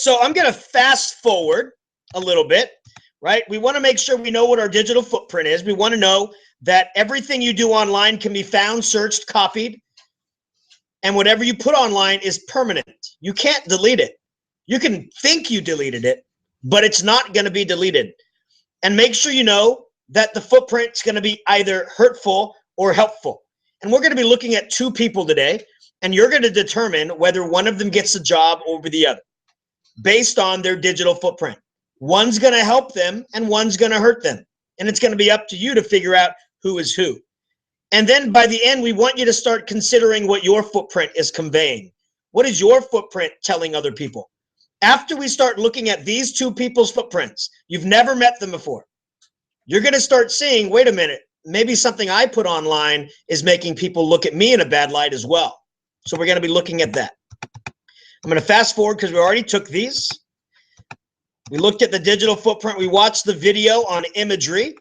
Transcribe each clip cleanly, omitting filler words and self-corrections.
so I'm going to fast forward a little bit, right? We want to make sure we know what our digital footprint is. We want to know that everything you do online can be found, searched, copied, and whatever you put online is permanent. You can't delete it. You can think you deleted it, but it's not going to be deleted. And make sure you know that the footprint's going to be either hurtful or helpful. And we're going to be looking at two people today, and you're going to determine whether one of them gets a job over the other based on their digital footprint. One's going to help them and one's going to hurt them. And it's going to be up to you to figure out who is who. And then by the end, we want you to start considering what your footprint is conveying. What is your footprint telling other people? After we start looking at these two people's footprints, you've never met them before. You're going to start seeing, wait a minute, maybe something I put online is making people look at me in a bad light as well. So we're going to be looking at that. I'm going to fast forward because we already took these. We looked at the digital footprint. We watched the video on imagery.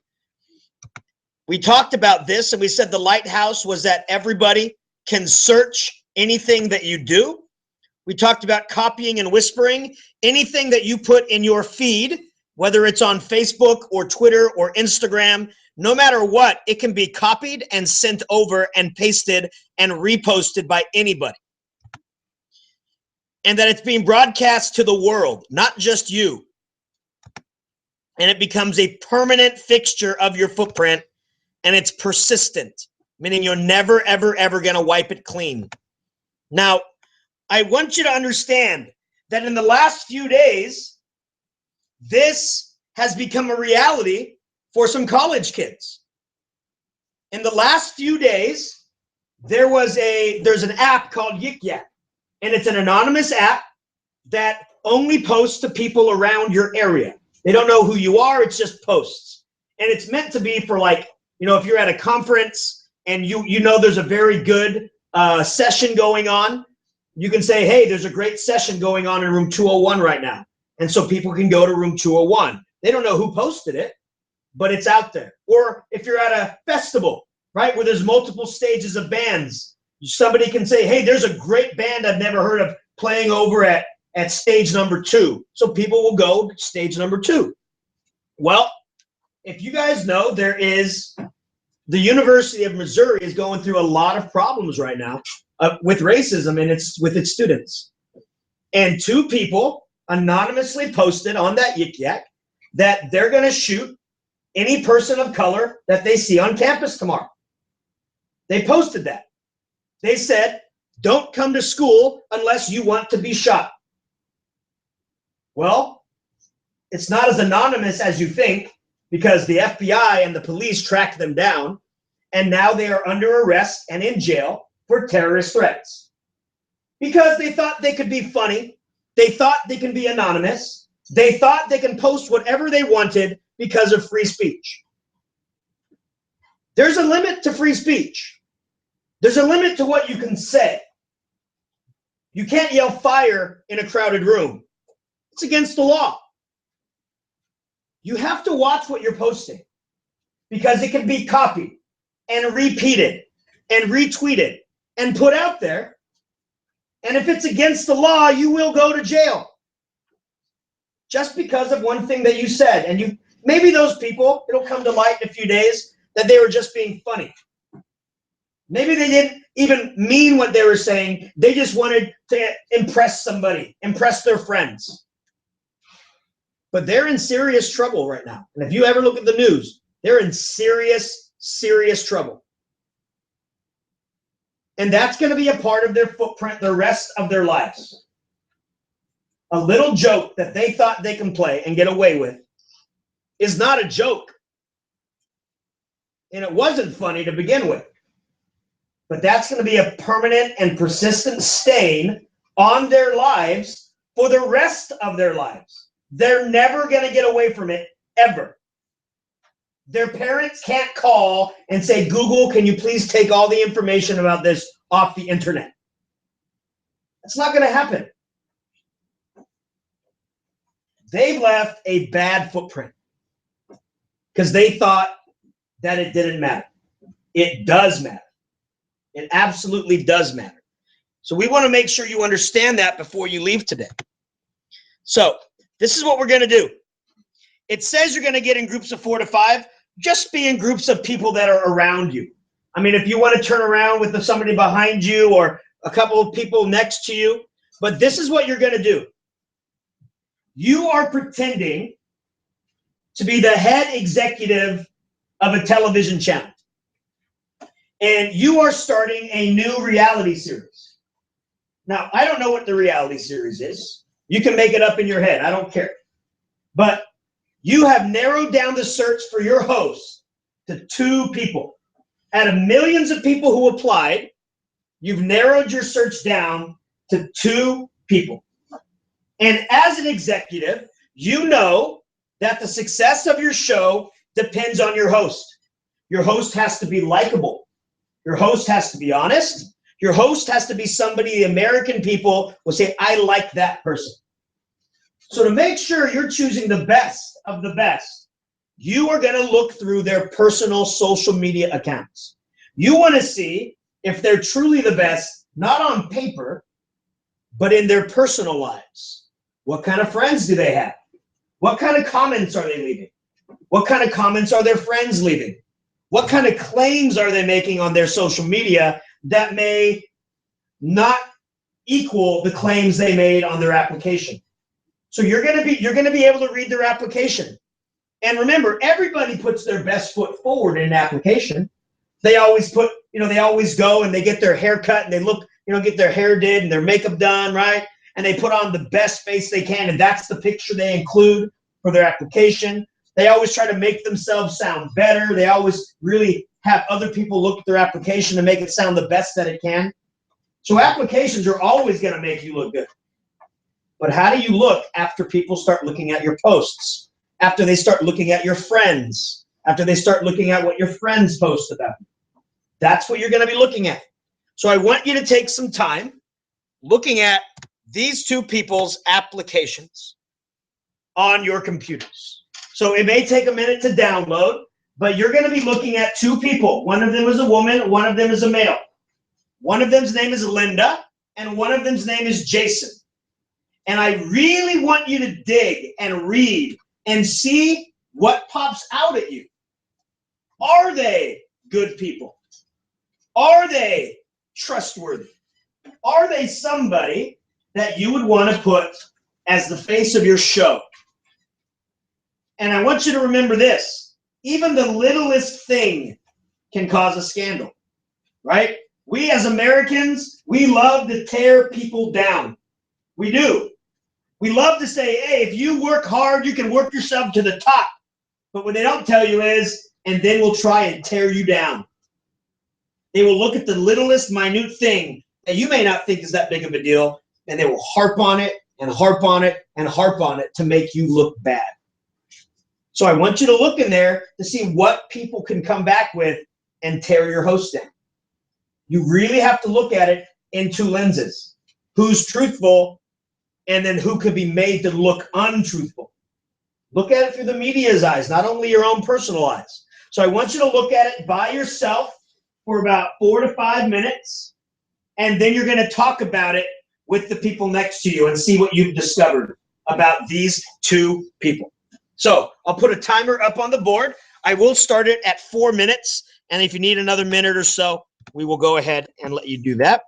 We talked about this and we said the lighthouse was that everybody can search anything that you do. We talked about copying and whispering. Anything that you put in your feed, whether it's on Facebook or Twitter or Instagram, no matter what, it can be copied and sent over and pasted and reposted by anybody. And that it's being broadcast to the world, not just you. And it becomes a permanent fixture of your footprint, and it's persistent, meaning you're never, ever, ever going to wipe it clean. Now, I want you to understand that in the last few days, this has become a reality for some college kids. In the last few days, there's an app called Yik Yak, and it's an anonymous app that only posts to people around your area. They don't know who you are, it's just posts. And it's meant to be for, like, you know, if you're at a conference and you know there's a very good session going on, you can say, hey, there's a great session going on in room 201 right now. And so people can go to room 201. They don't know who posted it, but it's out there. Or if you're at a festival, right, where there's multiple stages of bands, somebody can say, hey, there's a great band I've never heard of playing over at stage number 2. So people will go to stage number 2. Well, if you guys know, the University of Missouri is going through a lot of problems right now with racism and with its students. And two people anonymously posted on that Yik Yak that they're going to shoot any person of color that they see on campus tomorrow. They posted that. They said, don't come to school unless you want to be shot. Well, it's not as anonymous as you think, because the FBI and the police tracked them down, and now they are under arrest and in jail for terrorist threats. Because they thought they could be funny, they thought they can be anonymous, they thought they can post whatever they wanted because of free speech. There's a limit to free speech. There's a limit to what you can say. You can't yell fire in a crowded room. It's against the law. You have to watch what you're posting, because it can be copied and repeated and retweeted and put out there. And if it's against the law, you will go to jail just because of one thing that you said. And maybe those people, it'll come to light in a few days that they were just being funny. Maybe they didn't even mean what they were saying. They just wanted to impress somebody, impress their friends. But they're in serious trouble right now. And if you ever look at the news, they're in serious, serious trouble. And that's going to be a part of their footprint the rest of their lives. A little joke that they thought they can play and get away with is not a joke. And it wasn't funny to begin with. But that's going to be a permanent and persistent stain on their lives for the rest of their lives. They're never going to get away from it, ever. Their parents can't call and say, Google, can you please take all the information about this off the internet? That's not going to happen. They've left a bad footprint because they thought that it didn't matter. It does matter. It absolutely does matter. So we want to make sure you understand that before you leave today. So this is what we're going to do. It says you're going to get in groups of 4 to 5. Just be in groups of people that are around you. I mean, if you want to turn around with somebody behind you or a couple of people next to you, but this is what you're going to do. You are pretending to be the head executive of a television channel. And you are starting a new reality series. Now, I don't know what the reality series is. You can make it up in your head. I don't care. But you have narrowed down the search for your host to 2 people. Out of millions of people who applied, you've narrowed your search down to 2 people. And as an executive, you know that the success of your show depends on your host. Your host has to be likable. Your host has to be honest. Your host has to be somebody the American people will say, I like that person. So to make sure you're choosing the best of the best, you are going to look through their personal social media accounts. You want to see if they're truly the best, not on paper, but in their personal lives. What kind of friends do they have? What kind of comments are they leaving? What kind of comments are their friends leaving? What kind of claims are they making on their social media that may not equal the claims they made on their application? So you're going to be able to read their application. And remember, everybody puts their best foot forward in an application. They always put, they always go and they get their hair cut and they look, get their hair did and their makeup done, right? And they put on the best face they can, and that's the picture they include for their application. They always try to make themselves sound better. They always really have other people look at their application to make it sound the best that it can. So applications are always going to make you look good. But how do you look after people start looking at your posts? After they start looking at your friends? After they start looking at what your friends post about? That's what you're going to be looking at. So I want you to take some time looking at these 2 people's applications on your computers. So it may take a minute to download, but you're going to be looking at 2 people. One of them is a woman, one of them is a male. One of them's name is Linda, and one of them's name is Jason. And I really want you to dig and read and see what pops out at you. Are they good people? Are they trustworthy? Are they somebody that you would want to put as the face of your show? And I want you to remember this. Even the littlest thing can cause a scandal, right? We as Americans, we love to tear people down. We do. We love to say, hey, if you work hard, you can work yourself to the top. But what they don't tell you is, and then we'll try and tear you down. They will look at the littlest, minute thing that you may not think is that big of a deal, and they will harp on it and harp on it and harp on it to make you look bad. So I want you to look in there to see what people can come back with and tear your host down. You really have to look at it in 2 lenses. Who's truthful, and then who could be made to look untruthful. Look at it through the media's eyes, not only your own personal eyes. So I want you to look at it by yourself for about 4 to 5 minutes, and then you're going to talk about it with the people next to you and see what you've discovered about these 2 people. So I'll put a timer up on the board. I will start it at 4 minutes, and if you need another minute or so, we will go ahead and let you do that.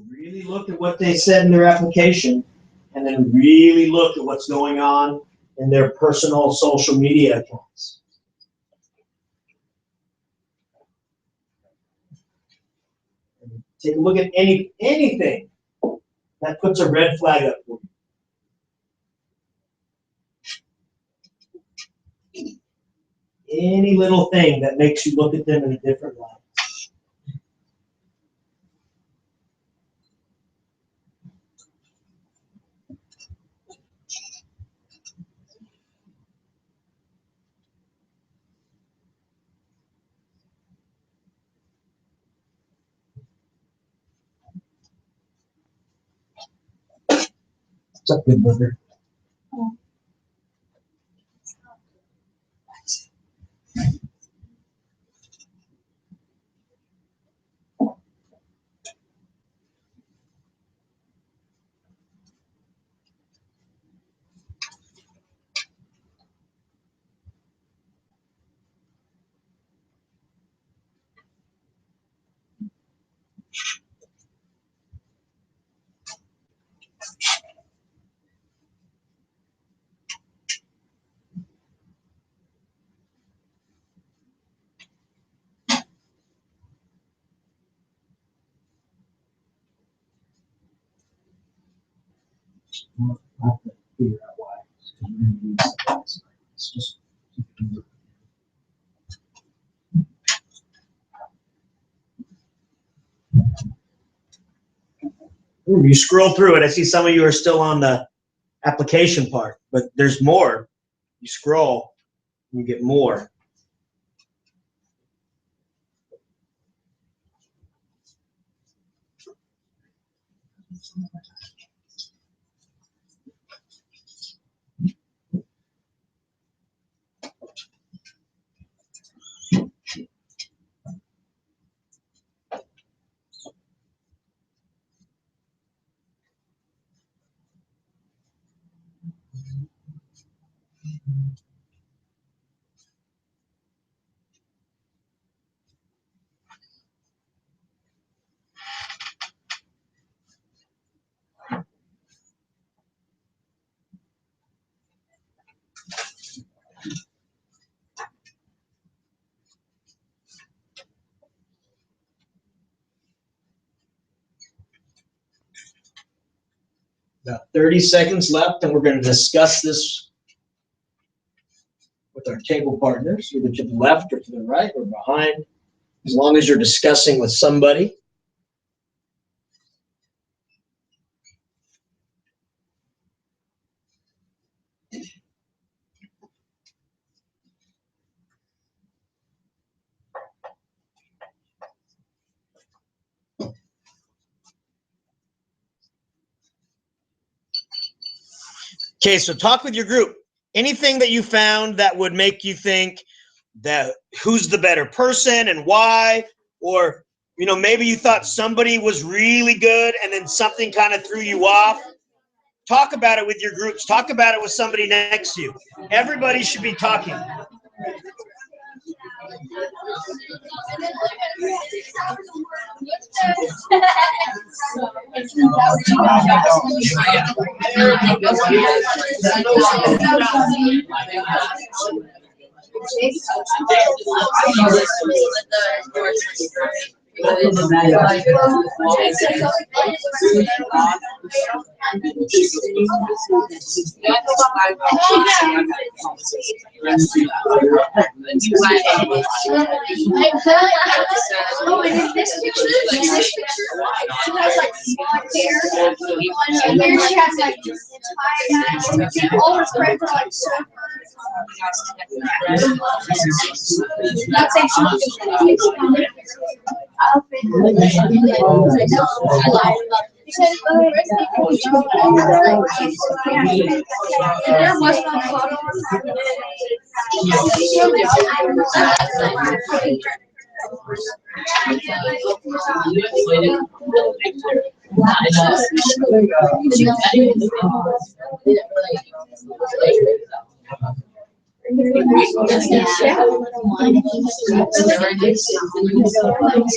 Really look at what they said in their application, and then really look at what's going on in their personal social media accounts. Take a look at anything that puts a red flag up for you. Any little thing that makes you look at them in a different light. What's up, good brother? I have to figure out why. It's just you scroll through it. I see some of you are still on the application part, but there's more. You scroll, you get more. About 30 seconds left, and we're going to discuss this with our table partners, either to the left or to the right or behind, as long as you're discussing with somebody. Okay, so talk with your group. Anything that you found that would make you think that who's the better person and why, or maybe you thought somebody was really good and then something kind of threw you off. Talk about it with your groups. Talk about it with somebody next to you. Everybody should be talking.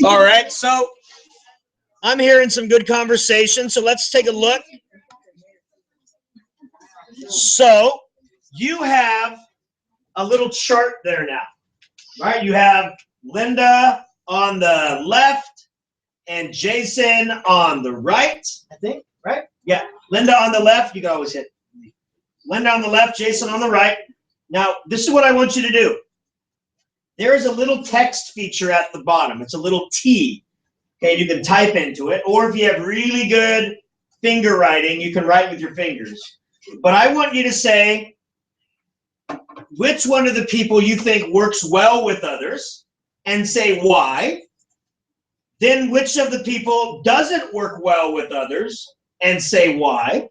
All right, so I'm hearing some good conversation, so let's take a look. So you have a little chart there now, right? You have Linda on the left and Jason on the right, I think, right? Linda on the left, you can always hit. Linda on the left, Jason on the right. Now, this is what I want you to do. There is a little text feature at the bottom. It's a little T. Okay, you can type into it, or if you have really good finger writing, you can write with your fingers. But I want you to say which one of the people you think works well with others, and say why. Then which of the people doesn't work well with others, and say why.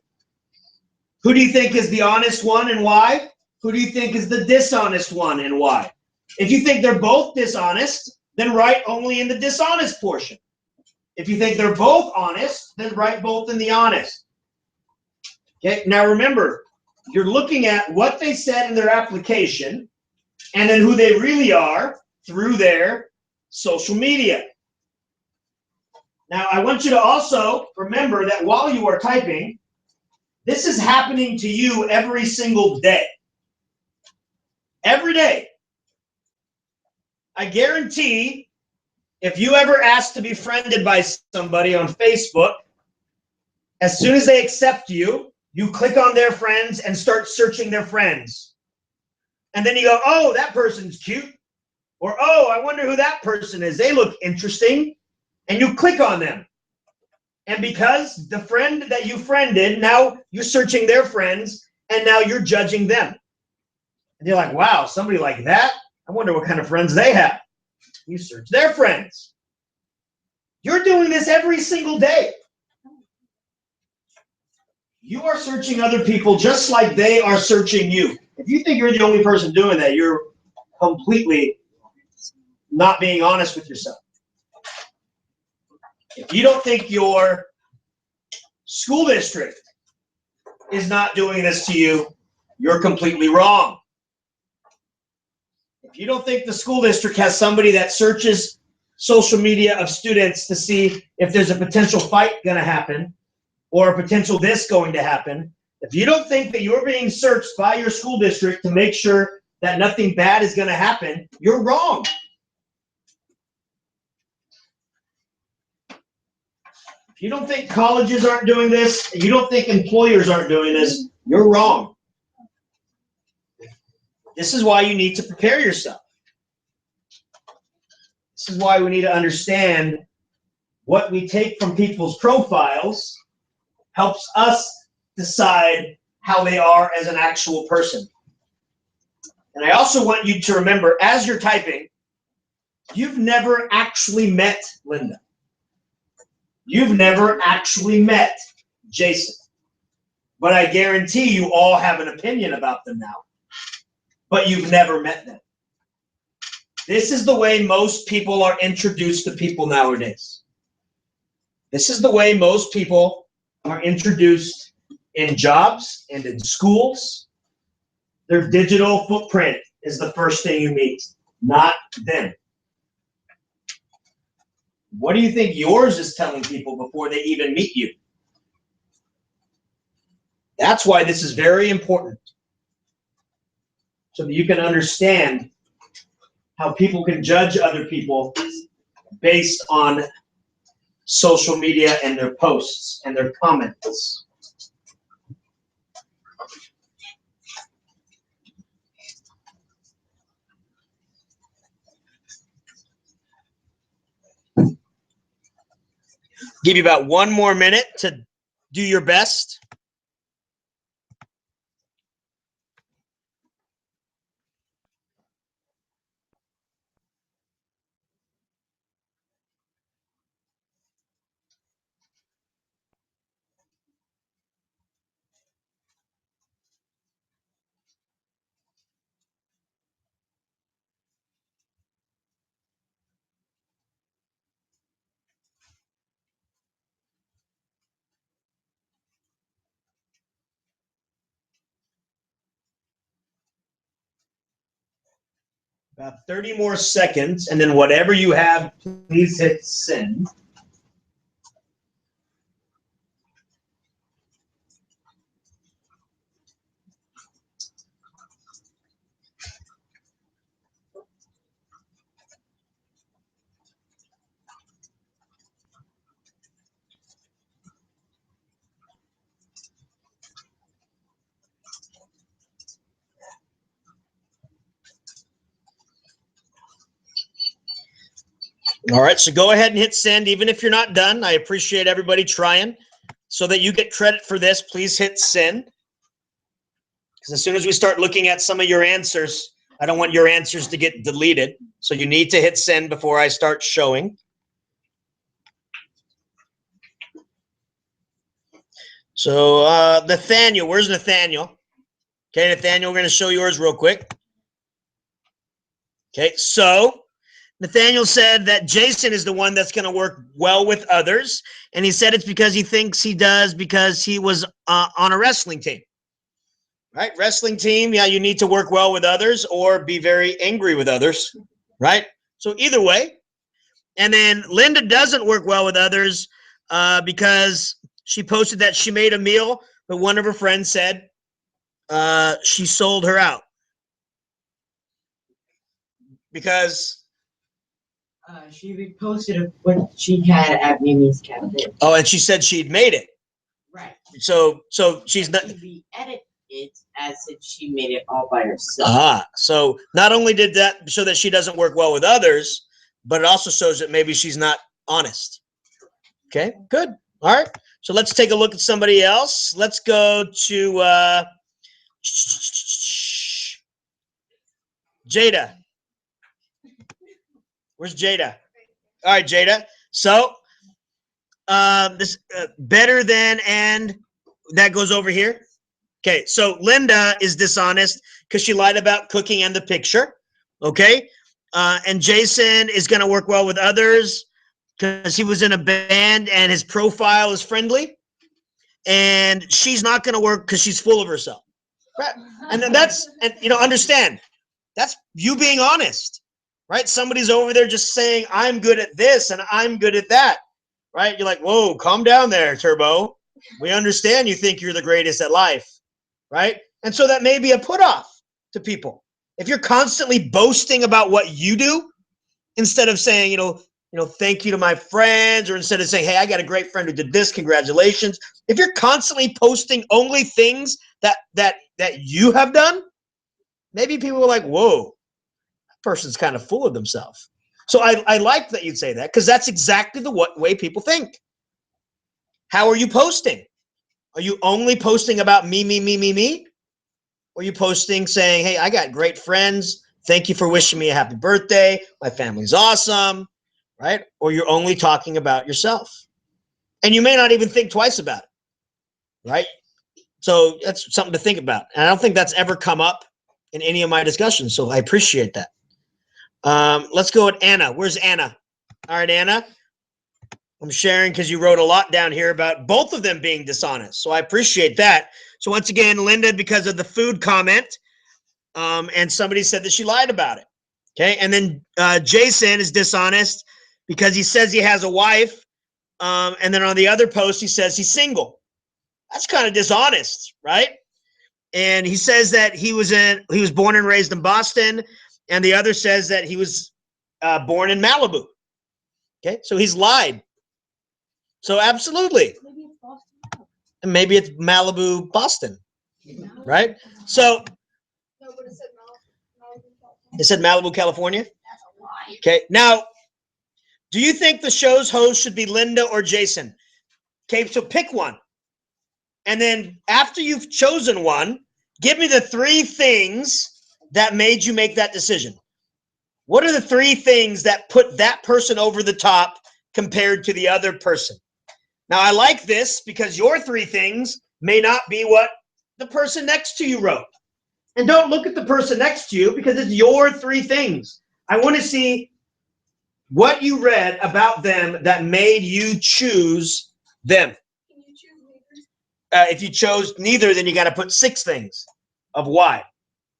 Who do you think is the honest one and why? Who do you think is the dishonest one and why? If you think they're both dishonest, then write only in the dishonest portion. If you think they're both honest, then write both in the honest. Okay, now remember, you're looking at what they said in their application and then who they really are through their social media. Now, I want you to also remember that while you are typing, this is happening to you every single day. Every day. I guarantee if you ever ask to be friended by somebody on Facebook, as soon as they accept you, you click on their friends and start searching their friends. And then you go, oh, that person's cute. Or, oh, I wonder who that person is. They look interesting. And you click on them. And because the friend that you friended, now you're searching their friends, and now you're judging them. And you're like, wow, somebody like that? I wonder what kind of friends they have. You search their friends. You're doing this every single day. You are searching other people just like they are searching you. If you think you're the only person doing that, you're completely not being honest with yourself. If you don't think your school district is not doing this to you, you're completely wrong. If you don't think the school district has somebody that searches social media of students to see if there's a potential fight going to happen or a potential this going to happen, if you don't think that you're being searched by your school district to make sure that nothing bad is going to happen, you're wrong. If you don't think colleges aren't doing this, you don't think employers aren't doing this, you're wrong. This is why you need to prepare yourself. This is why we need to understand what we take from people's profiles helps us decide how they are as an actual person. And I also want you to remember, as you're typing, you've never actually met Linda. You've never actually met Jason. But I guarantee you all have an opinion about them now. But you've never met them. This is the way most people are introduced to people nowadays. This is the way most people are introduced in jobs and in schools. Their digital footprint is the first thing you meet, not them. What do you think yours is telling people before they even meet you? That's why this is very important, so that you can understand how people can judge other people based on social media and their posts and their comments. Give you about 1 more minute to do your best. About 30 more seconds, and then whatever you have, please hit send. All right, so go ahead and hit send, even if you're not done. I appreciate everybody trying. So that you get credit for this, please hit send. Because as soon as we start looking at some of your answers, I don't want your answers to get deleted. So you need to hit send before I start showing. So Nathaniel, where's Nathaniel? Okay, Nathaniel, we're going to show yours real quick. Okay, so Nathaniel said that Jason is the one that's going to work well with others. And he said it's because he thinks he does because he was on a wrestling team. Right? Wrestling team, yeah, you need to work well with others or be very angry with others. Right? So either way. And then Linda doesn't work well with others because she posted that she made a meal, but one of her friends said she sold her out. Because she reposted what she had at Mimi's Cafe. Oh, and she said she'd made it. Right. So she's not. She re-edit it as if she made it all by herself. So not only did that show that she doesn't work well with others, but it also shows that maybe she's not honest. Okay, good. All right. So let's take a look at somebody else. Let's go to Jada. Where's Jada? All right, Jada. So this better than and that goes over here. Okay, so Linda is dishonest because she lied about cooking and the picture. Okay, and Jason is going to work well with others because he was in a band and his profile is friendly. And she's not going to work because she's full of herself. Right? And then understand, that's you being honest. Right? Somebody's over there just saying, I'm good at this and I'm good at that. Right? You're like, whoa, calm down there, Turbo. We understand you think you're the greatest at life. Right? And so that may be a put off to people. If you're constantly boasting about what you do, instead of saying, thank you to my friends, or instead of saying, hey, I got a great friend who did this, congratulations. If you're constantly posting only things that you have done, maybe people are like, whoa, that person's kind of full of themselves. So I like that you'd say that because that's exactly the way people think. How are you posting? Are you only posting about me? Or are you posting saying, hey, I got great friends. Thank you for wishing me a happy birthday. My family's awesome, right? Or you're only talking about yourself. And you may not even think twice about it, right? So that's something to think about. And I don't think that's ever come up in any of my discussions. So I appreciate that. Let's go with Anna. Where's Anna? All right, Anna. I'm sharing because you wrote a lot down here about both of them being dishonest. So I appreciate that. So once again, Linda, because of the food comment, and somebody said that she lied about it. Okay. And then Jason is dishonest because he says he has a wife. And then on the other post, he says he's single. That's kind of dishonest, right? And he says that he was born and raised in Boston. And the other says that he was born in Malibu. Okay. So he's lied. So absolutely. Maybe it's Boston. And maybe it's Malibu, Boston. Right? So No, but it said Malibu, California. it said Malibu, California. That's a lie. Okay. Now, do you think the show's host should be Linda or Jason? Okay, so pick one. And then after you've chosen one, give me the 3 things that made you make that decision. What are the 3 things that put that person over the top compared to the other person? Now, I like this because your 3 things may not be what the person next to you wrote. And don't look at the person next to you because it's your 3 things. I want to see what you read about them that made you choose them. Can you choose neither? If you chose neither, then you got to put 6 things of why.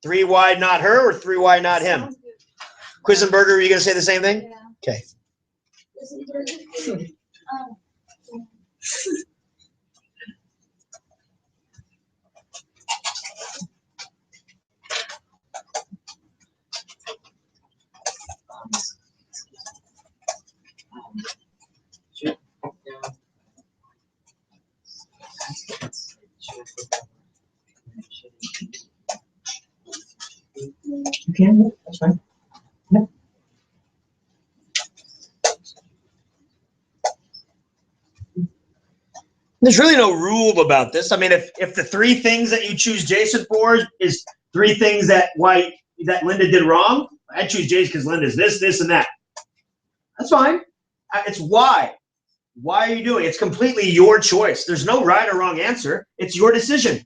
3 why not her or 3 why not him. Sounds good. Quisenberger, are you going to say the same thing? Yeah. Okay. Okay, that's fine. Yep. There's really no rule about this. I mean, if the three things that you choose Jason for is three things that Linda did wrong, I choose Jason because Linda's this, and that. That's fine. It's why. Why are you doing it? It's completely your choice. There's no right or wrong answer. It's your decision.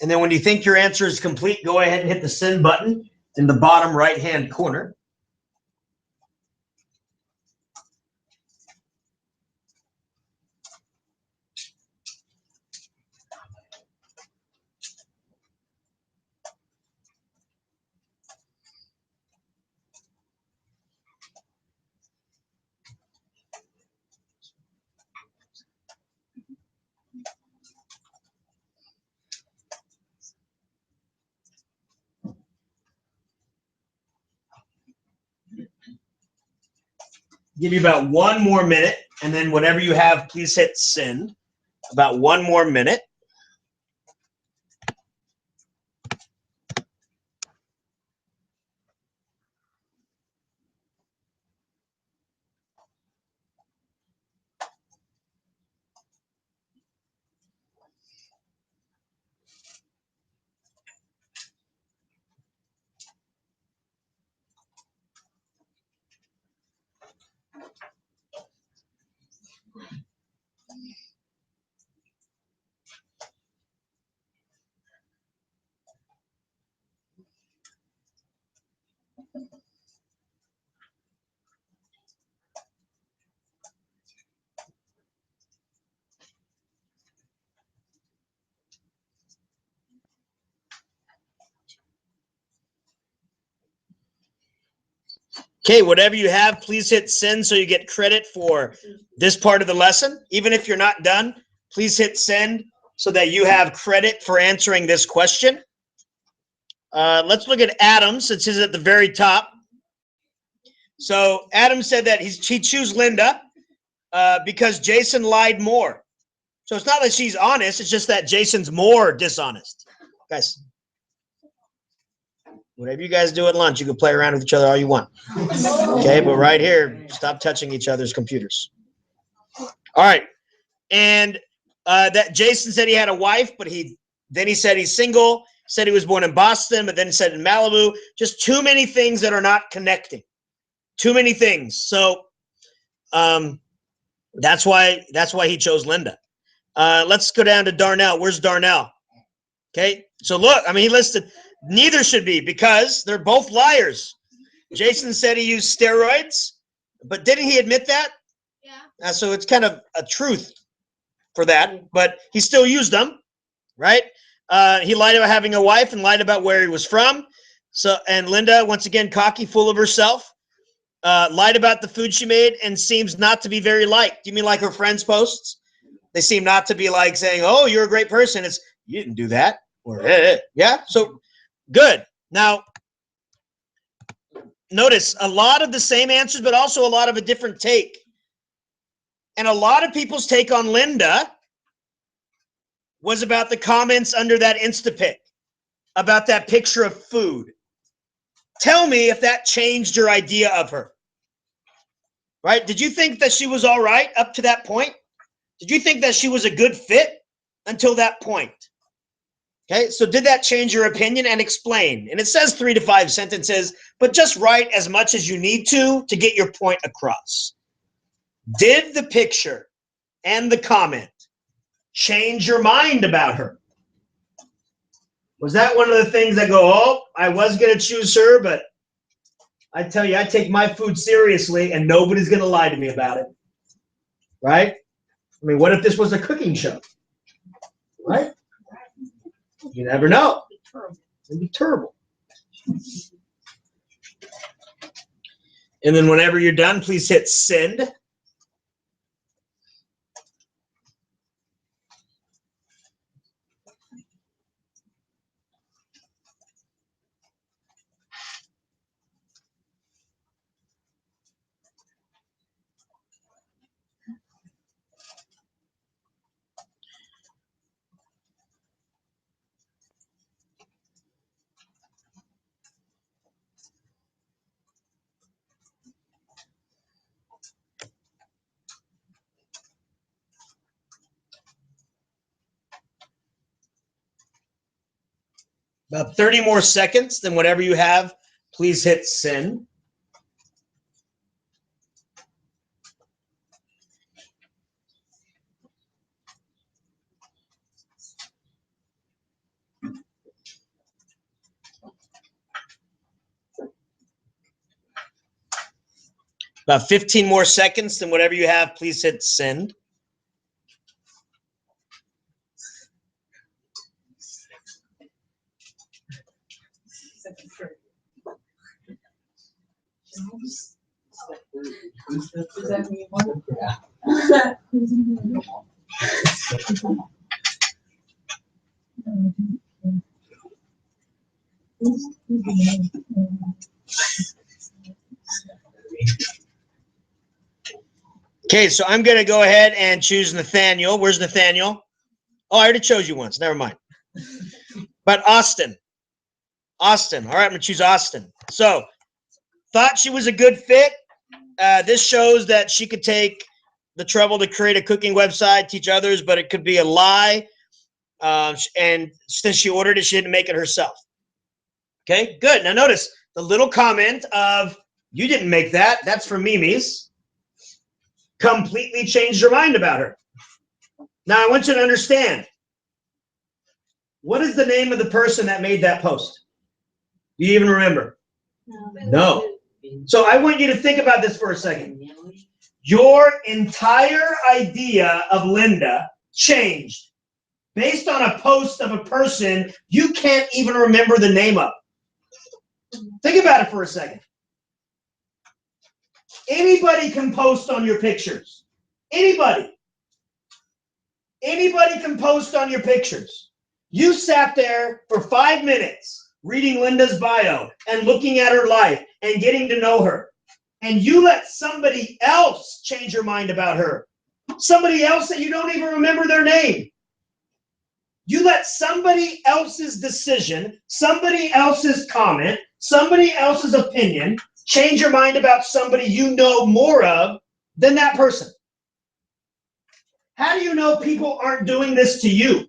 And then when you think your answer is complete, go ahead and hit the send button in the bottom right-hand corner. Give you about 1 more minute, and then whatever you have, please hit send. About 1 more minute. Okay, whatever you have, please hit send so you get credit for this part of the lesson. Even if you're not done, please hit send so that you have credit for answering this question. Let's look at Adam, since he's at the very top. So Adam said that he chose Linda because Jason lied more. So it's not that she's honest, it's just that Jason's more dishonest. Guys, whatever you guys do at lunch, you can play around with each other all you want. Okay, but right here, stop touching each other's computers. All right. And that Jason said he had a wife, but then he said he's single, said he was born in Boston, but then said in Malibu. Just too many things that are not connecting. Too many things. So that's why he chose Linda. Let's go down to Darnell. Where's Darnell? Okay. So look, I mean, he listed neither should be because they're both liars. Jason said he used steroids, but didn't he admit that? Yeah. So it's kind of a truth for that, but he still used them, right? He lied about having a wife and lied about where he was from. So, and Linda, once again, cocky, full of herself, lied about the food she made and seems not to be very liked. Do you mean like her friends' posts? They seem not to be like saying, "Oh, you're a great person." It's you didn't do that, or yeah. So good. Now, notice a lot of the same answers, but also a lot of a different take. And a lot of people's take on Linda was about the comments under that Instapic, about that picture of food. Tell me if that changed your idea of her. Right? Did you think that she was all right up to that point? Did you think that she was a good fit until that point? Okay, so did that change your opinion? And explain. And it says 3 to 5 sentences, but just write as much as you need to get your point across. Did the picture and the comment change your mind about her? Was that one of the things that go, oh, I was going to choose her, but I tell you, I take my food seriously and nobody's going to lie to me about it. Right? I mean, what if this was a cooking show? Right? You never know. It'd be terrible. And then whenever you're done, please hit send. About 30 more seconds, then whatever you have, please hit send. About 15 more seconds, then whatever you have, please hit send. Okay, so I'm going to go ahead and choose Nathaniel. Where's Nathaniel? Oh, I already chose you once. Never mind. But Austin. Austin. All right, I'm going to choose Austin. So, thought she was a good fit. This shows that she could take the trouble to create a cooking website, teach others, but it could be a lie. And since she ordered it, she didn't make it herself. Okay, good. Now notice the little comment of, you didn't make that. That's for Mimi's. Completely changed your mind about her. Now I want you to understand. What is the name of the person that made that post? Do you even remember? No. So I want you to think about this for a second. Your entire idea of Linda changed based on a post of a person you can't even remember the name of. Think about it for a second. Anybody can post on your pictures. Anybody. Anybody can post on your pictures. You sat there for 5 minutes reading Linda's bio and looking at her life and getting to know her. And you let somebody else change your mind about her. Somebody else that you don't even remember their name. You let somebody else's decision, somebody else's comment, somebody else's opinion change your mind about somebody you know more of than that person. How do you know people aren't doing this to you?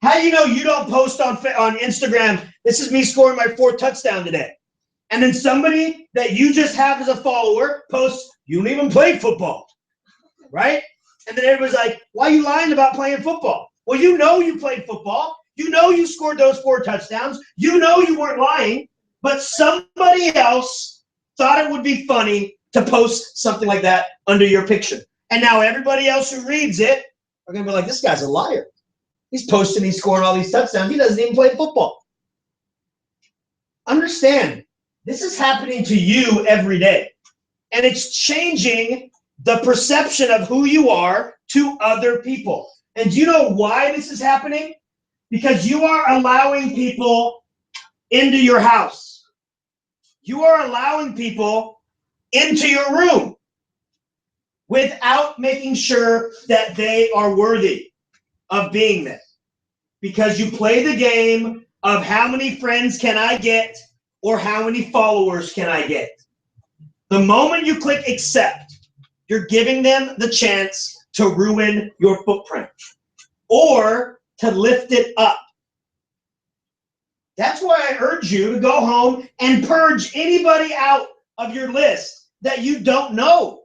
How do you know you don't post on Instagram, this is me scoring my 4th touchdown today? And then somebody that you just have as a follower posts, you don't even play football, right? And then everybody's like, why are you lying about playing football? Well, you know you played football. You know you scored those 4 touchdowns. You know you weren't lying. But somebody else thought it would be funny to post something like that under your picture. And now everybody else who reads it are going to be like, this guy's a liar. He's posting, he's scoring all these touchdowns. He doesn't even play football. Understand, this is happening to you every day. And it's changing the perception of who you are to other people. And do you know why this is happening? Because you are allowing people into your house. You are allowing people into your room without making sure that they are worthy of being there. Because you play the game of how many friends can I get or how many followers can I get. The moment you click accept, you're giving them the chance to ruin your footprint or to lift it up. That's why I urge you to go home and purge anybody out of your list that you don't know,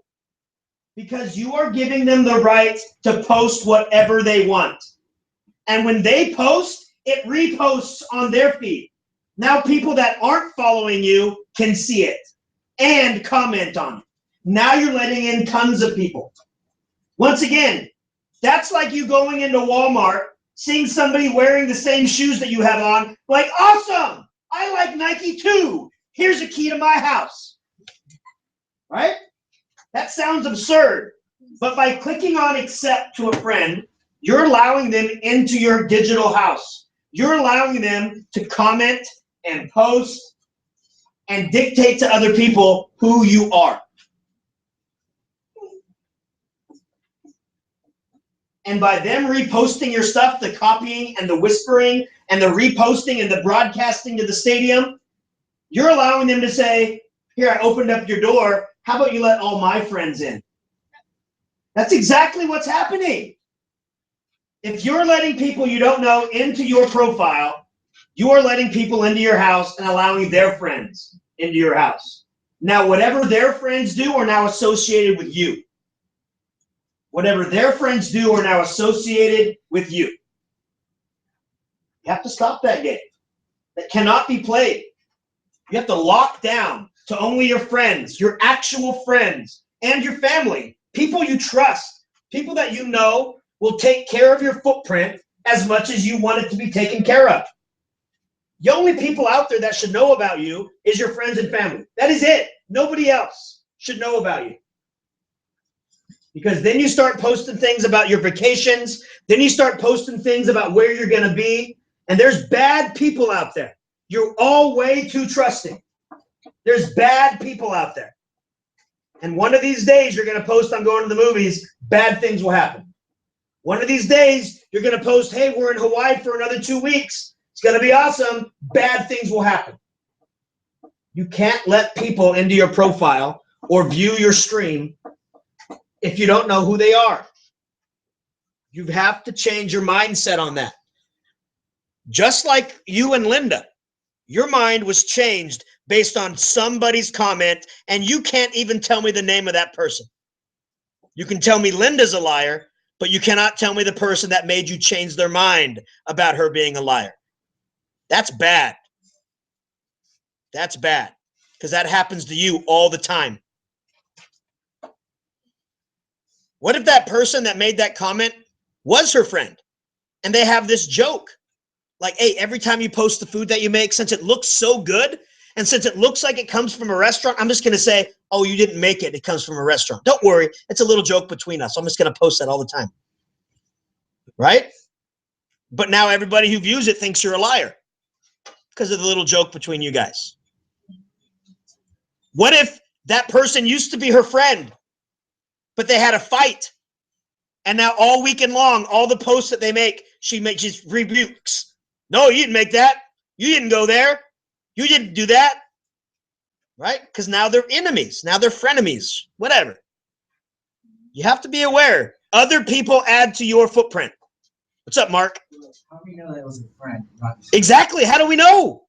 because you are giving them the right to post whatever they want. And when they post, it reposts on their feed. Now people that aren't following you can see it and comment on it. Now you're letting in tons of people. Once again, that's like you going into Walmart, seeing somebody wearing the same shoes that you have on, like, awesome, I like Nike too. Here's a key to my house. Right? That sounds absurd. But by clicking on accept to a friend, you're allowing them into your digital house. You're allowing them to comment and post and dictate to other people who you are. And by them reposting your stuff, the copying and the whispering and the reposting and the broadcasting to the stadium, you're allowing them to say, here, I opened up your door. How about you let all my friends in? That's exactly what's happening. If you're letting people you don't know into your profile, You are letting people into your house and allowing their friends into your house. Now, whatever their friends do are now associated with you. Whatever their friends do are now associated with you. You have to stop that game. That cannot be played. You have to lock down to only your friends, your actual friends, and your family. People you trust. People that you know will take care of your footprint as much as you want it to be taken care of. The only people out there that should know about you is your friends and family. That is it. Nobody else should know about you. Because then you start posting things about your vacations. Then you start posting things about where you're going to be. And there's bad people out there. You're all way too trusting. There's bad people out there. And one of these days, you're going to post, I'm going to the movies. Bad things will happen. One of these days, you're going to post, hey, we're in Hawaii for another 2 weeks. It's going to be awesome. Bad things will happen. You can't let people into your profile or view your stream if you don't know who they are. You have to change your mindset on that. Just like you and Linda, your mind was changed based on somebody's comment, and you can't even tell me the name of that person. You can tell me Linda's a liar, but you cannot tell me the person that made you change their mind about her being a liar. That's bad. That's bad, because that happens to you all the time. What if that person that made that comment was her friend, and they have this joke? Like, hey, every time you post the food that you make, since it looks so good, and since it looks like it comes from a restaurant, I'm just going to say, oh, you didn't make it. It comes from a restaurant. Don't worry. It's a little joke between us. I'm just going to post that all the time. Right? But now everybody who views it thinks you're a liar because of the little joke between you guys. What if that person used to be her friend, but they had a fight, and now all weekend long, all the posts that they make, she just rebukes. No, you didn't make that. You didn't go there. You didn't do that. Right? Because now they're enemies. Now they're frenemies. Whatever. You have to be aware. Other people add to your footprint. What's up, Mark? How do you know that was a friend? Exactly. How do we know?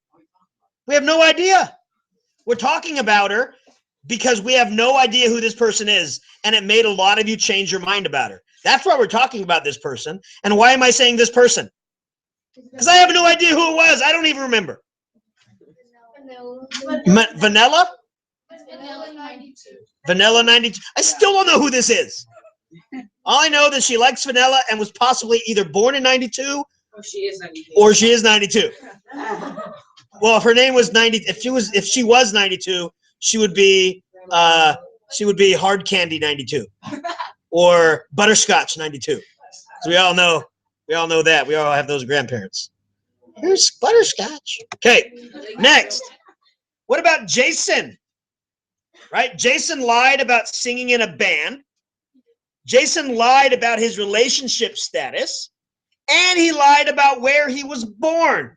We have no idea. We're talking about her because we have no idea who this person is, and it made a lot of you change your mind about her. That's why we're talking about this person. And why am I saying this person? Because I have no idea who it was. I don't even remember. Vanilla? Vanilla 92. Vanilla 92. I still don't know who this is. All I know that she likes vanilla and was possibly either born in 92 Oh, she is 92. or she is 92. Well, if her name was 90, if she was 92, she would be hard candy 92 or butterscotch 92. So we all know that. We all have those grandparents. Here's butterscotch. Okay, next. What about Jason? Right? Jason lied about singing in a band. Jason lied about his relationship status. And he lied about where he was born.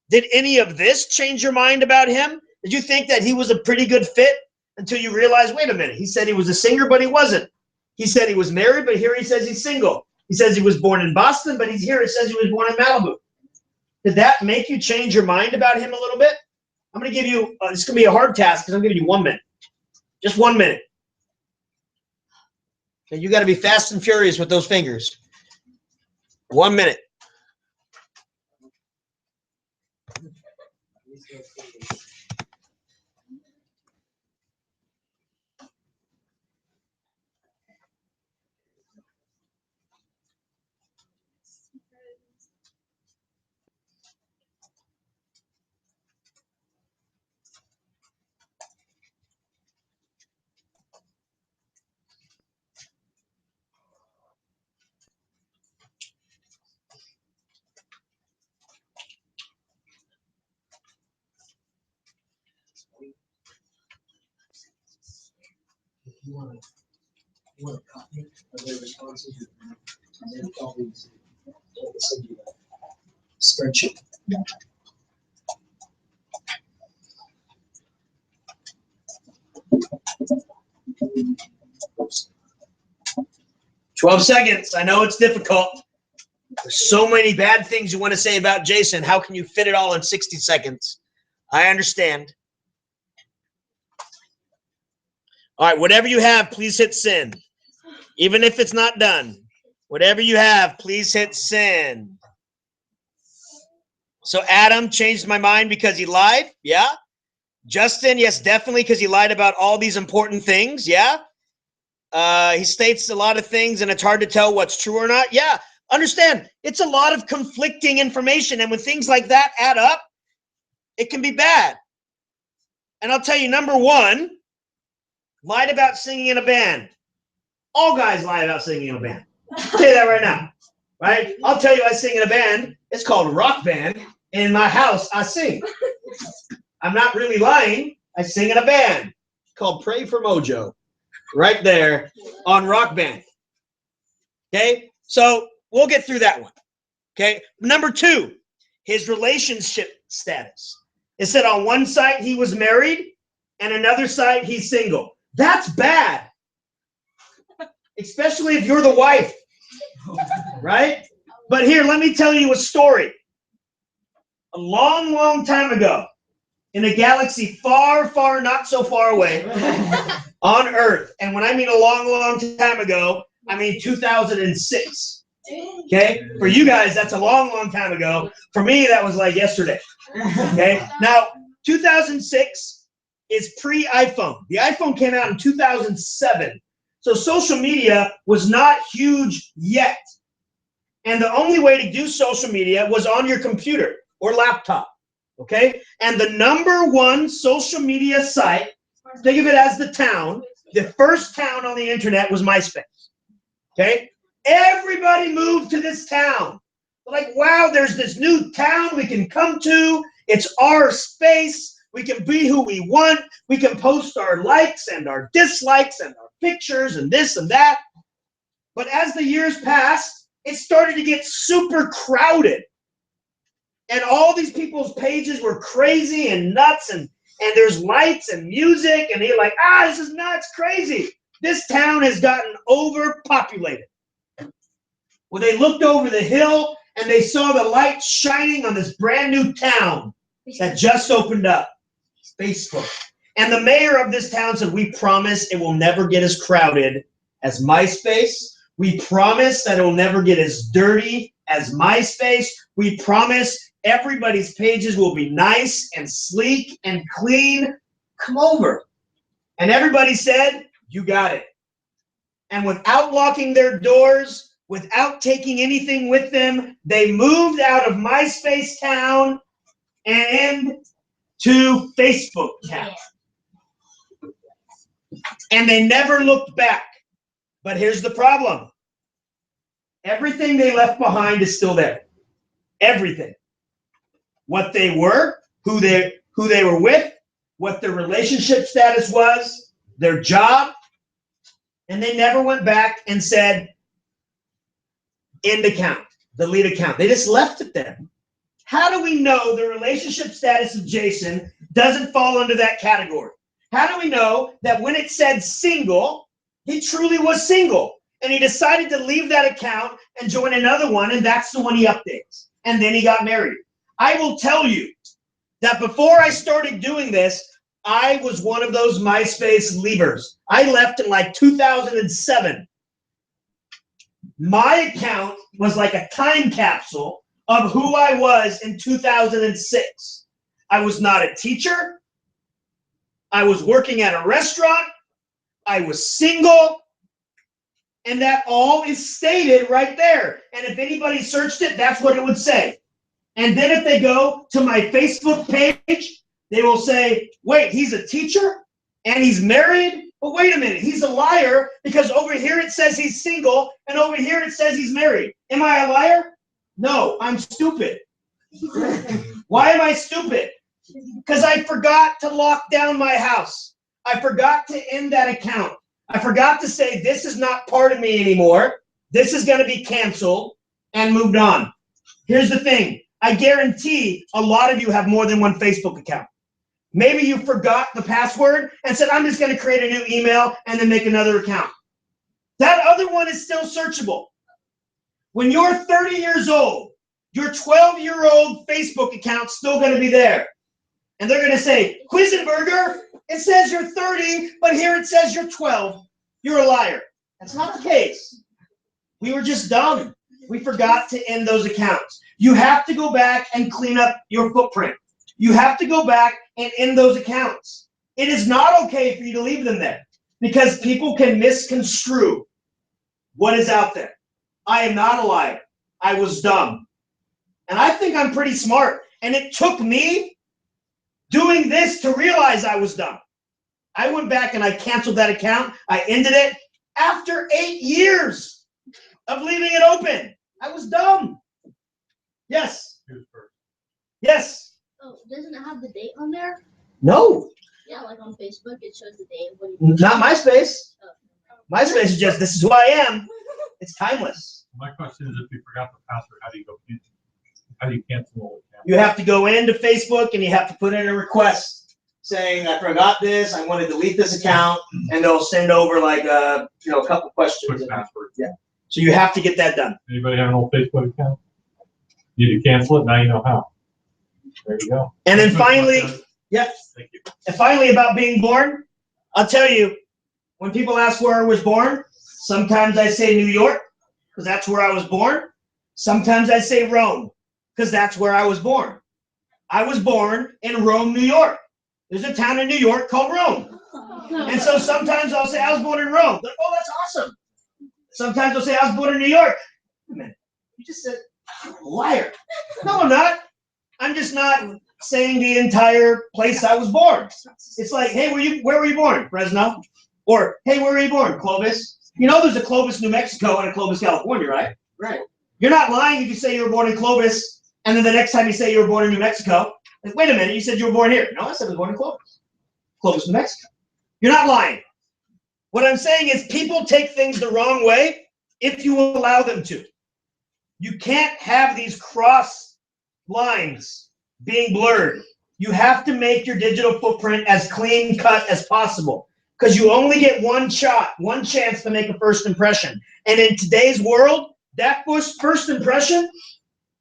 Did any of this change your mind about him? Did you think that he was a pretty good fit until you realized, wait a minute, he said he was a singer, but he wasn't. He said he was married, but here he says he's single. He says he was born in Boston, but he's here. It says he was born in Malibu. Did that make you change your mind about him a little bit? I'm going to give you, it's going to be a hard task because I'm giving you 1 minute. Just 1 minute. And you got to be fast and furious with those fingers. 1 minute. You want a copy of their responses, and then always send you a spreadsheet. 12 seconds. I know it's difficult. So many bad things you want to say about Jason. How can you fit it all in 60 seconds? I understand. All right, whatever you have, please hit send. Even if it's not done. Whatever you have, please hit send. So Adam changed my mind because he lied. Yeah. Justin, yes, definitely, because he lied about all these important things. Yeah. He states a lot of things and it's hard to tell what's true or not. Yeah. Understand, it's a lot of conflicting information. And when things like that add up, it can be bad. And I'll tell you, number one, lied about singing in a band. All guys lie about singing in a band. I'll tell you that right now. Right? I'll tell you I sing in a band. It's called Rock Band. And in my house, I sing. I'm not really lying. I sing in a band. It's called Pray for Mojo. Right there on Rock Band. Okay? So we'll get through that one. Okay? Number two, his relationship status. It said on one site he was married and another site he's single. That's bad. Especially if you're the wife. Right? But here, let me tell you a story. A long, long time ago, in a galaxy far, far, not so far away on Earth. And when I mean a long, long time ago, I mean 2006. Okay? For you guys, that's a long, long time ago. For me, that was like yesterday. Okay? Now, 2006 is pre-iPhone. The iPhone came out in 2007. So social media was not huge yet. And the only way to do social media was on your computer or laptop. Okay? And the number one social media site, think of it as the town, the first town on the internet was MySpace. Okay? Everybody moved to this town. Like, wow, there's this new town we can come to. It's our space. We can be who we want. We can post our likes and our dislikes and our pictures and this and that. But as the years passed, it started to get super crowded. And all these people's pages were crazy and nuts, and there's lights and music, and you're like, this is nuts, crazy. This town has gotten overpopulated. Well, they looked over the hill, and they saw the light shining on this brand new town that just opened up, Facebook. And the mayor of this town said, we promise it will never get as crowded as MySpace. We promise that it will never get as dirty as MySpace. We promise everybody's pages will be nice and sleek and clean. Come over. And everybody said, you got it. And without locking their doors, without taking anything with them, they moved out of MySpace town and to Facebook town. And they never looked back. But here's the problem. Everything they left behind is still there. Everything. What they were, who they were with, what their relationship status was, their job, and they never went back and said, end account, delete account. They just left it there. How do we know the relationship status of Jason doesn't fall under that category? How do we know that when it said single, he truly was single, and he decided to leave that account and join another one, and that's the one he updates, and then he got married? I will tell you that before I started doing this, I was one of those MySpace leavers. I left in like 2007. My account was like a time capsule of who I was in 2006. I was not a teacher. I was working at a restaurant. I was single. And that all is stated right there. And if anybody searched it, that's what it would say. And then if they go to my Facebook page, they will say, wait, he's a teacher and he's married? But wait a minute, he's a liar because over here it says he's single and over here it says he's married. Am I a liar? No, I'm stupid. Why am I stupid? Because I forgot to lock down my house. I forgot to end that account. I forgot to say this is not part of me anymore. This is going to be canceled and moved on. Here's the thing. I guarantee a lot of you have more than one Facebook account. Maybe you forgot the password and said, I'm just going to create a new email and then make another account. That other one is still searchable. When you're 30 years old, your 12-year-old Facebook account's still going to be there. And they're going to say, Quisenberger, it says you're 30, but here it says you're 12. You're a liar. That's not the case. We were just dumb. We forgot to end those accounts. You have to go back and clean up your footprint. You have to go back and end those accounts. It is not okay for you to leave them there because people can misconstrue what is out there. I am not a liar. I was dumb. And I think I'm pretty smart. And it took me doing this to realize I was dumb. I went back and I canceled that account. I ended it after 8 years of leaving it open. I was dumb. Yes. Yes. Oh, doesn't it have the date on there? No. Yeah, like on Facebook, it shows the date. Not MySpace. MySpace is just, this is who I am. It's timeless. My question is, if you forgot the password, how do you cancel it? You have to go into Facebook and you have to put in a request saying, I forgot this, I want to delete this account, and they'll send over like a couple questions. Quick password. Yeah. So you have to get that done. Anybody have an old Facebook account? You need to cancel it, now you know how. There you go. And then finally, Thank you. And finally about being born, I'll tell you, when people ask where I was born, sometimes I say New York, because that's where I was born. Sometimes I say Rome, because that's where I was born. I was born in Rome, New York. There's a town in New York called Rome. And so sometimes I'll say I was born in Rome. Like, oh, that's awesome. Sometimes I'll say I was born in New York. Wait a minute, you just said you're a liar. No, I'm not. I'm just not saying the entire place I was born. It's like, hey, where were you born? Fresno. Or, hey, where were you born? Clovis. You know there's a Clovis, New Mexico and a Clovis, California, right? Right. You're not lying if you say you were born in Clovis, and then the next time you say you were born in New Mexico, like, wait a minute, you said you were born here. No, I said I was born in Clovis. Clovis, New Mexico. You're not lying. What I'm saying is people take things the wrong way if you allow them to. You can't have these cross lines being blurred. You have to make your digital footprint as clean cut as possible because you only get one shot, one chance to make a first impression. And in today's world, that first impression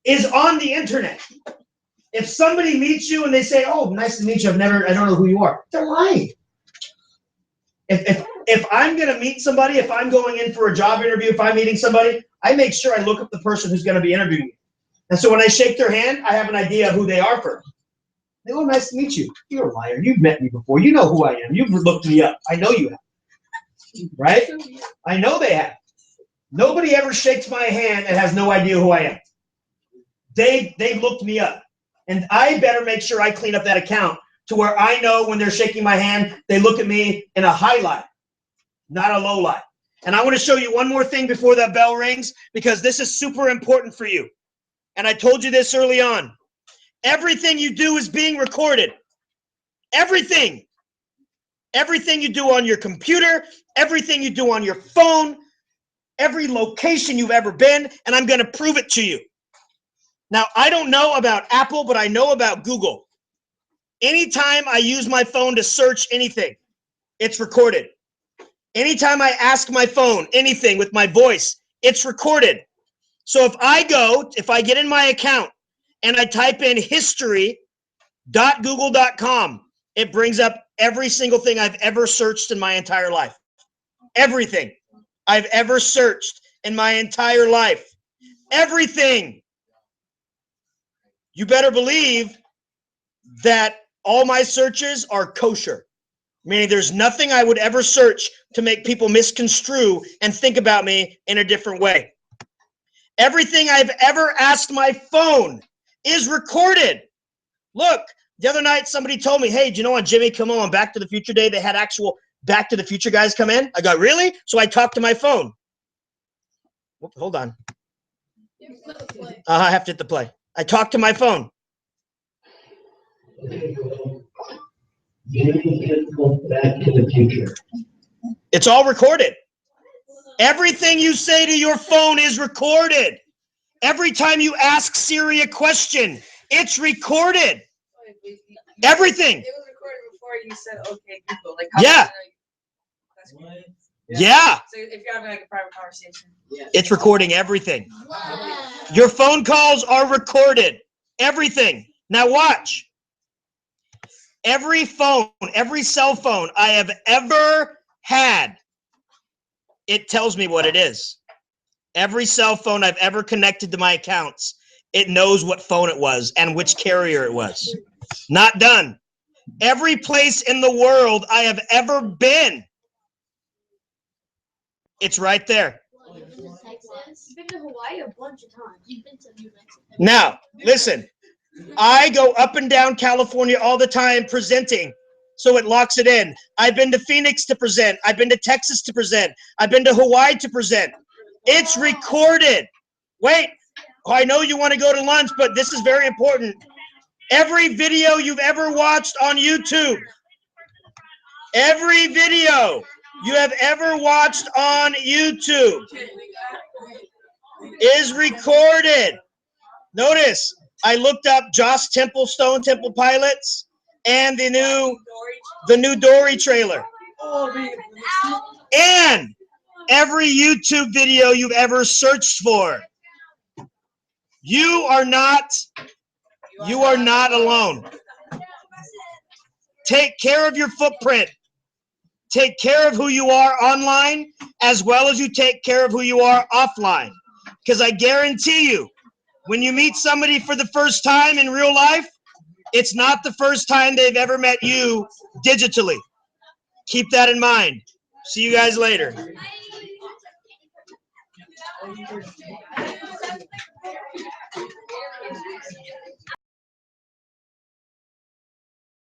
is on the internet. If somebody meets you and they say, oh, nice to meet you, I don't know who you are, they're lying. If I'm going to meet somebody, if I'm going in for a job interview, if I'm meeting somebody, I make sure I look up the person who's going to be interviewing me. And so when I shake their hand, I have an idea of who they are first. They go, nice to meet you. You're a liar. You've met me before. You know who I am. You've looked me up. I know you have. Right? I know they have. Nobody ever shakes my hand and has no idea who I am. They've looked me up. And I better make sure I clean up that account to where I know when they're shaking my hand, they look at me in a highlight, not a low light. And I want to show you one more thing before that bell rings because this is super important for you. And I told you this early on. Everything you do is being recorded. Everything. Everything you do on your computer, everything you do on your phone, every location you've ever been, and I'm going to prove it to you. Now, I don't know about Apple, but I know about Google. Anytime I use my phone to search anything, it's recorded. Anytime I ask my phone anything with my voice, it's recorded. So if I get in my account and I type in history.google.com, it brings up every single thing I've ever searched in my entire life. Everything I've ever searched in my entire life. Everything. You better believe that all my searches are kosher. Meaning there's nothing I would ever search to make people misconstrue and think about me in a different way. Everything I've ever asked my phone is recorded. Look, the other night somebody told me, hey, do you know on Jimmy Kimmel on Back to the Future Day, they had actual Back to the Future guys come in? I go, really? So I talked to my phone. Whoop, hold on. I have to hit the play. I talked to my phone. Back to the Future. It's all recorded. Everything you say to your phone is recorded. Every time you ask Siri a question, it's recorded. Everything. It was recorded before you said, okay, Google. Like, yeah. What? Yeah, So if you're having like a private conversation. Yeah. it's recording everything. Wow. Your phone calls are recorded. Everything. Now watch. Every phone, every cell phone I have ever had, it tells me what it is. Every cell phone I've ever connected to my accounts, it knows what phone it was and which carrier it was. Not done. Every place in the world I have ever been, it's right there. Well, you've been to Texas. You've been to Hawaii a bunch of times. You've been to New Mexico. Now, listen, I go up and down California all the time presenting, so it locks it in. I've been to Phoenix to present. I've been to Texas to present. I've been to Hawaii to present. It's recorded. Wait, I know you want to go to lunch, but this is very important. Every video you've ever watched on YouTube, every video you have ever watched on YouTube is recorded. Notice, I looked up Joss Temple, Stone Temple Pilots, and the new Dory trailer. And every YouTube video you've ever searched for. You are not alone. Take care of your footprint. Take care of who you are online as well as you take care of who you are offline. Because I guarantee you, when you meet somebody for the first time in real life, it's not the first time they've ever met you digitally. Keep that in mind. See you guys later.